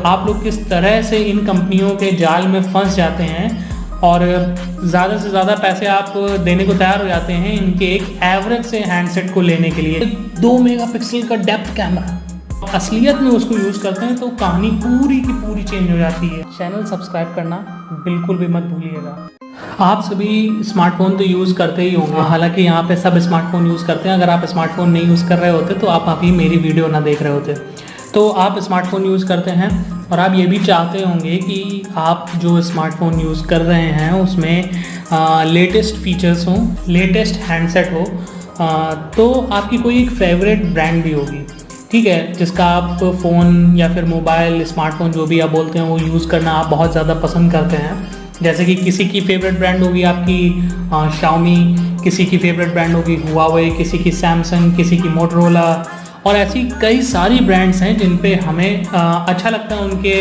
आप लोग किस तरह से इन कंपनियों के जाल में फंस जाते हैं और ज़्यादा से ज़्यादा पैसे आप देने को तैयार हो जाते हैं इनके एक एवरेज से हैंडसेट को लेने के लिए। 2 मेगापिक्सल का डेप्थ कैमरा, असलियत में उसको यूज़ करते हैं तो कहानी पूरी की पूरी चेंज हो जाती है। चैनल सब्सक्राइब करना बिल्कुल भी मत भूलिएगा। आप सभी स्मार्टफोन तो यूज़ करते ही होंगे, हालांकि यहाँ पे सब स्मार्टफोन यूज़ करते हैं। अगर आप स्मार्टफोन नहीं यूज़ कर रहे होते तो आप अभी मेरी वीडियो ना देख रहे होते। तो आप स्मार्टफोन यूज़ करते हैं और आप ये भी चाहते होंगे कि आप जो स्मार्टफोन यूज़ कर रहे हैं उसमें लेटेस्ट फीचर्स हों, लेटेस्ट हैंडसेट हो। तो आपकी कोई एक फेवरेट ब्रांड भी होगी, ठीक है, जिसका आप फ़ोन या फिर मोबाइल, स्मार्टफोन जो भी आप बोलते हैं वो यूज़ करना आप बहुत ज़्यादा पसंद करते हैं। जैसे कि किसी की फेवरेट ब्रांड होगी आपकी शाओमी, किसी की फेवरेट ब्रांड होगी हुआवे, किसी की सैमसंग, किसी की मोटरोला, और ऐसी कई सारी ब्रांड्स हैं जिन पे हमें अच्छा लगता है उनके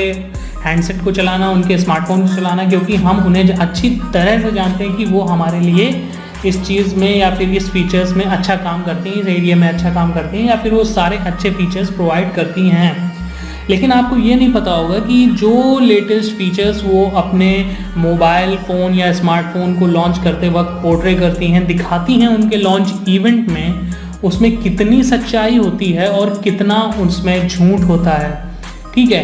हैंडसेट को चलाना, उनके स्मार्टफोन को चलाना, क्योंकि हम उन्हें अच्छी तरह से जानते हैं कि वो हमारे लिए इस चीज़ में या फिर इस फीचर्स में अच्छा काम करती हैं, इस एरिया में अच्छा काम करती हैं, या फिर वो सारे अच्छे फीचर्स प्रोवाइड करती हैं। लेकिन आपको ये नहीं पता होगा कि जो लेटेस्ट फीचर्स वो अपने मोबाइल फ़ोन या स्मार्टफोन को लॉन्च करते वक्त पोर्ट्रे करती हैं, दिखाती हैं उनके लॉन्च इवेंट में, उसमें कितनी सच्चाई होती है और कितना उसमें झूठ होता है, ठीक है।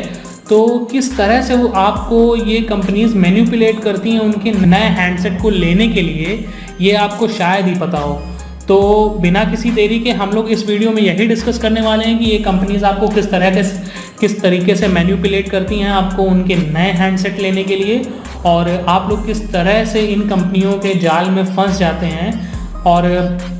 तो किस तरह से वो आपको ये कंपनीज मैनिपुलेट करती हैं उनके नए हैंडसेट को लेने के लिए, ये आपको शायद ही पता हो। तो बिना किसी देरी के हम लोग इस वीडियो में यही डिस्कस करने वाले हैं कि ये कंपनीज आपको किस तरीके से मैनिपुलेट करती हैं आपको उनके नए हैंडसेट लेने के लिए, और आप लोग किस तरह से इन कंपनियों के जाल में फंस जाते हैं और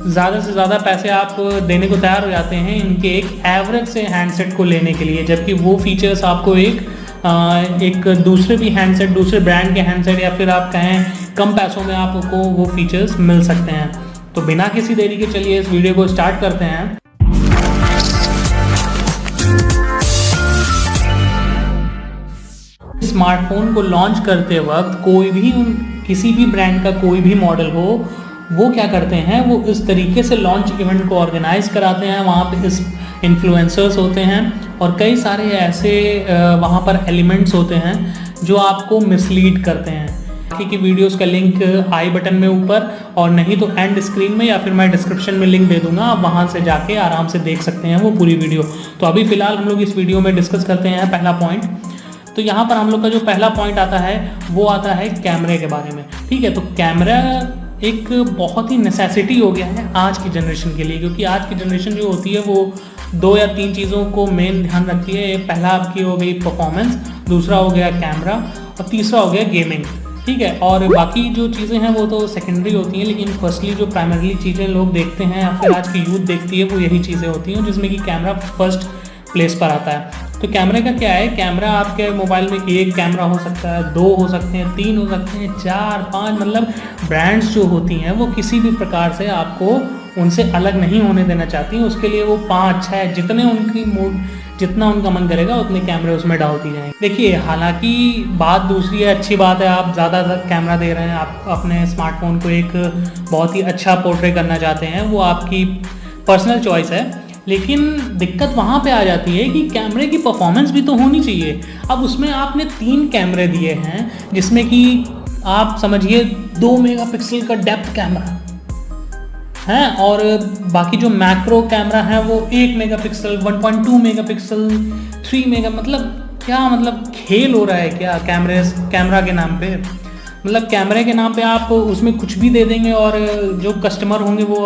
ज़्यादा से ज़्यादा पैसे आप देने को तैयार हो जाते हैं इनके एक एवरेज से हैंडसेट को लेने के लिए, जबकि वो फीचर्स आपको एक दूसरे भी हैंडसेट, दूसरे ब्रांड के हैंडसेट या फिर आप कहें कम पैसों में आपको वो फीचर्स मिल सकते हैं। तो बिना किसी देरी के चलिए इस वीडियो को स्टार्ट करते हैं। स्मार्टफोन को लॉन्च करते वक्त कोई भी किसी भी ब्रांड का कोई भी मॉडल हो, वो क्या करते हैं, वो इस तरीके से लॉन्च इवेंट को ऑर्गेनाइज कराते हैं। वहाँ पे इस इन्फ्लुएंसर्स होते हैं और कई सारे ऐसे वहाँ पर एलिमेंट्स होते हैं जो आपको मिसलीड करते हैं। बाकी की वीडियोस का लिंक आई बटन में ऊपर, और नहीं तो एंड स्क्रीन में, या फिर मैं डिस्क्रिप्शन में लिंक दे दूंगा, आप वहाँ से जाके आराम से देख सकते हैं वो पूरी वीडियो। तो अभी फ़िलहाल हम लोग इस वीडियो में डिस्कस करते हैं पहला पॉइंट। तो यहाँ पर हम लोग का जो पहला पॉइंट आता है वो आता है कैमरे के बारे में, ठीक है। तो कैमरा एक बहुत ही नेसेसिटी हो गया है आज की जनरेशन के लिए, क्योंकि आज की जनरेशन जो होती है वो 2 या 3 चीज़ों को मेन ध्यान रखती है। पहला आपकी हो गई परफॉर्मेंस, दूसरा हो गया कैमरा, और तीसरा हो गया गेमिंग, ठीक है। और बाकी जो चीज़ें हैं वो तो सेकेंडरी होती हैं, लेकिन फर्स्टली जो प्राइमरली चीज़ें लोग देखते हैं या फिर आज की यूथ देखती है वो यही चीज़ें होती हैं, जिसमें कि कैमरा फर्स्ट प्लेस पर आता है। तो कैमरे का क्या है, कैमरा आपके मोबाइल में एक कैमरा हो सकता है, 2 हो सकते हैं, 3 हो सकते हैं, 4, 5, मतलब ब्रांड्स जो होती हैं वो किसी भी प्रकार से आपको उनसे अलग नहीं होने देना चाहती हैं। उसके लिए वो 5, 6 जितना उनका मन करेगा उतने कैमरे उसमें डालती जाएंगे। देखिए, हालांकि बात दूसरी है, अच्छी बात है, आप ज़्यादा कैमरा दे रहे हैं, आप अपने स्मार्टफोन को एक बहुत ही अच्छा पोर्ट्रे करना चाहते हैं, वो आपकी पर्सनल चॉइस है। लेकिन दिक्कत वहाँ पे आ जाती है कि कैमरे की परफॉर्मेंस भी तो होनी चाहिए। अब उसमें आपने 3 कैमरे दिए हैं, जिसमें कि आप समझिए 2 मेगापिक्सल का डेप्थ कैमरा है, और बाकी जो मैक्रो कैमरा है वो 1 मेगापिक्सल, 1.2 मेगापिक्सल, 3 मेगा, मतलब क्या, मतलब खेल हो रहा है क्या कैमरा के नाम पे। मतलब कैमरे के नाम पे आप उसमें कुछ भी दे देंगे और जो कस्टमर होंगे वो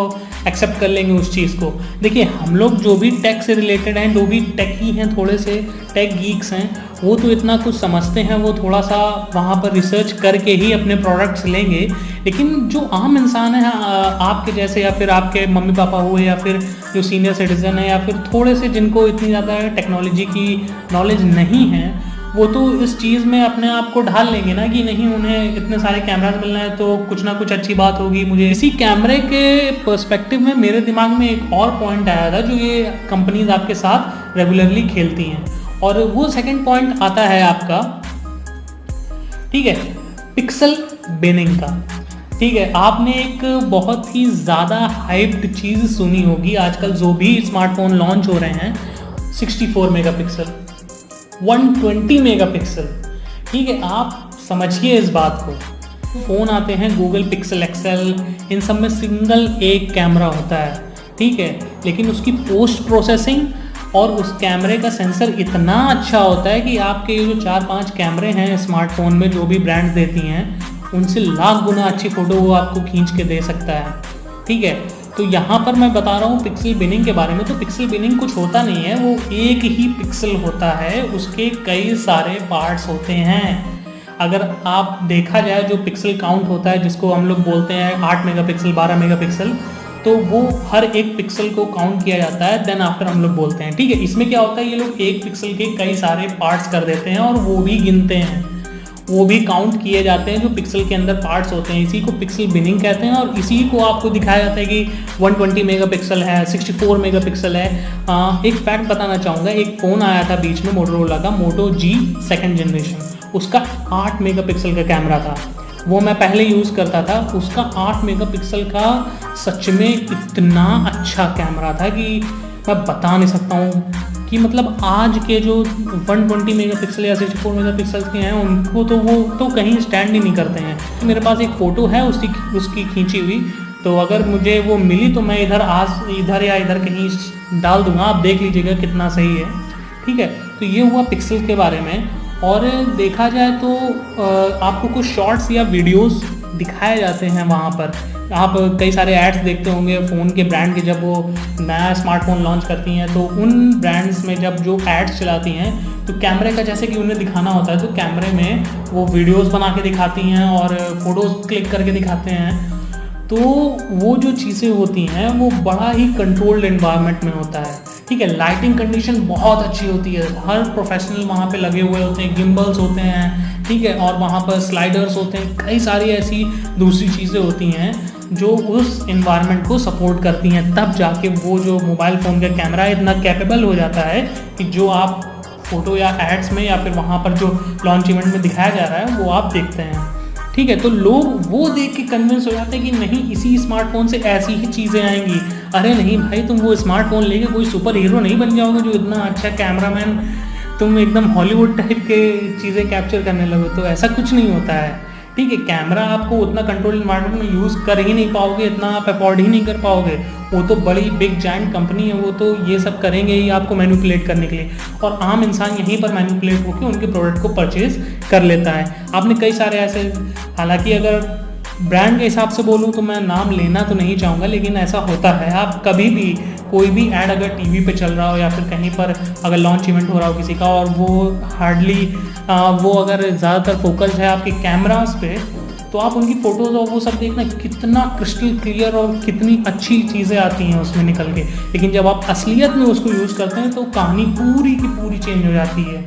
एक्सेप्ट कर लेंगे उस चीज़ को। देखिए, हम लोग जो भी टेक से रिलेटेड हैं, जो भी टेकी हैं, थोड़े से टेक गीक्स हैं, वो तो इतना कुछ समझते हैं, वो थोड़ा सा वहाँ पर रिसर्च करके ही अपने प्रोडक्ट्स लेंगे। लेकिन जो आम इंसान है, आपके जैसे, या फिर आपके मम्मी पापा हुए, या फिर जो सीनियर सिटीज़न है, या फिर थोड़े से जिनको इतनी ज़्यादा टेक्नोलॉजी की नॉलेज नहीं है, वो तो इस चीज़ में अपने आप को ढाल लेंगे ना कि नहीं, उन्हें इतने सारे कैमराज मिलना है तो कुछ ना कुछ अच्छी बात होगी मुझे। इसी कैमरे के पर्सपेक्टिव में मेरे दिमाग में एक और पॉइंट आया था जो ये कंपनीज आपके साथ रेगुलरली खेलती हैं, और वो सेकंड पॉइंट आता है आपका, ठीक है, पिक्सल बिनिंग का। ठीक है, आपने एक बहुत ही ज़्यादा हाइप्ड चीज़ सुनी होगी आजकल जो भी स्मार्टफोन लॉन्च हो रहे हैं, 64 मेगापिक्सल, 120 मेगापिक्सल। ठीक है, आप समझिए इस बात को। फ़ोन आते हैं गूगल पिक्सल एक्सेल, इन सब में सिंगल एक कैमरा होता है, ठीक है, लेकिन उसकी पोस्ट प्रोसेसिंग और उस कैमरे का सेंसर इतना अच्छा होता है कि आपके ये जो 4-5 कैमरे हैं स्मार्टफोन में जो भी ब्रांड्स देती हैं, उनसे लाख गुना अच्छी फ़ोटो वो आपको खींच के दे सकता है। ठीक है, तो यहाँ पर मैं बता रहा हूँ पिक्सल बिनिंग के बारे में। तो पिक्सल बिनिंग कुछ होता नहीं है, वो एक ही पिक्सल होता है, उसके कई सारे पार्ट्स होते हैं। अगर आप देखा जाए जो पिक्सल काउंट होता है, जिसको हम लोग बोलते हैं 8 मेगापिक्सल 12 मेगापिक्सल, तो वो हर एक पिक्सल को काउंट किया जाता है, देन आफ्टर हम लोग बोलते हैं। ठीक है, इसमें क्या होता है, ये लोग एक पिक्सल के कई सारे पार्ट्स कर देते हैं और वो भी गिनते हैं, वो भी काउंट किए जाते हैं जो पिक्सल के अंदर पार्ट्स होते हैं। इसी को पिक्सल बिनिंग कहते हैं और इसी को आपको दिखाया जाता है कि 120 मेगापिक्सल है, 64 मेगापिक्सल है। एक फैक्ट बताना चाहूँगा, एक फ़ोन आया था बीच में मोटोरोला का, मोटो जी 2nd जनरेशन, उसका 8 मेगापिक्सल का कैमरा था। वो मैं पहले यूज़ करता था, उसका 8 मेगापिक्सल का सच में इतना अच्छा कैमरा था कि मैं बता नहीं सकता हूँ कि मतलब आज के जो 120 मेगापिक्सल या 64 मेगापिक्सल के हैं उनको तो वो तो कहीं स्टैंड ही नहीं करते हैं। मेरे पास एक फ़ोटो है उसकी खींची हुई, तो अगर मुझे वो मिली तो मैं इधर या इधर कहीं डाल दूँगा, आप देख लीजिएगा कितना सही है। ठीक है, तो ये हुआ पिक्सल के बारे में। और देखा जाए तो आपको कुछ शॉर्ट्स या वीडियोस दिखाए जाते हैं वहाँ पर। आप कई सारे एड्स देखते होंगे फ़ोन के ब्रांड के, जब वो नया स्मार्टफोन लॉन्च करती हैं तो उन ब्रांड्स में जब जो एड्स चलाती हैं तो कैमरे का जैसे कि उन्हें दिखाना होता है, तो कैमरे में वो वीडियोस बना के दिखाती हैं और फ़ोटोज़ क्लिक करके दिखाते हैं। तो वो जो चीज़ें होती हैं वो बड़ा ही कंट्रोल्ड एनवायरनमेंट में होता है। ठीक है, लाइटिंग कंडीशन बहुत अच्छी होती है, हर प्रोफेशनल वहाँ पे लगे हुए होते हैं, गिम्बल्स होते हैं, ठीक है, और वहाँ पर स्लाइडर्स होते हैं, कई सारी ऐसी दूसरी चीज़ें होती हैं जो उस एनवायरनमेंट को सपोर्ट करती हैं। तब जाके वो जो मोबाइल फ़ोन का कैमरा इतना कैपेबल हो जाता है कि जो आप फ़ोटो या एड्स में या फिर वहाँ पर जो लॉन्च इवेंट में दिखाया जा रहा है वो आप देखते हैं। ठीक है, तो लोग वो देख के कन्विंस हो जाते हैं कि नहीं, इसी स्मार्टफोन से ऐसी ही चीज़ें आएंगी। अरे नहीं भाई, तुम वो स्मार्टफोन लेके कोई सुपर हीरो नहीं बन जाओगे जो इतना अच्छा कैमरामैन, तुम एकदम हॉलीवुड टाइप के चीज़ें कैप्चर करने लगो। तो ऐसा कुछ नहीं होता है। ठीक है, कैमरा आपको उतना कंट्रोल इन्वायरमेंट में यूज़ कर ही नहीं पाओगे, इतना आप अफोर्ड ही नहीं कर पाओगे। वो तो बड़ी बिग जाइंट कंपनी है, वो तो ये सब करेंगे ही आपको मैनिपुलेट करने के लिए, और आम इंसान यहीं पर मैनिपुलेट होकर उनके प्रोडक्ट को परचेज़ कर लेता है। आपने कई सारे ऐसे, हालांकि अगर ब्रांड के हिसाब से बोलूँ तो मैं नाम लेना तो नहीं चाहूँगा, लेकिन ऐसा होता है। आप कभी भी कोई भी ऐड अगर टीवी पे चल रहा हो या फिर कहीं पर अगर लॉन्च इवेंट हो रहा हो किसी का, और वो हार्डली वो अगर ज़्यादातर फोकस है आपके कैमरास पे, तो आप उनकी फ़ोटोज़ और वो सब देखना कितना क्रिस्टल क्लियर और कितनी अच्छी चीज़ें आती हैं उसमें निकल के। लेकिन जब आप असलियत में उसको यूज़ करते हैं तो कहानी पूरी की पूरी चेंज हो जाती है।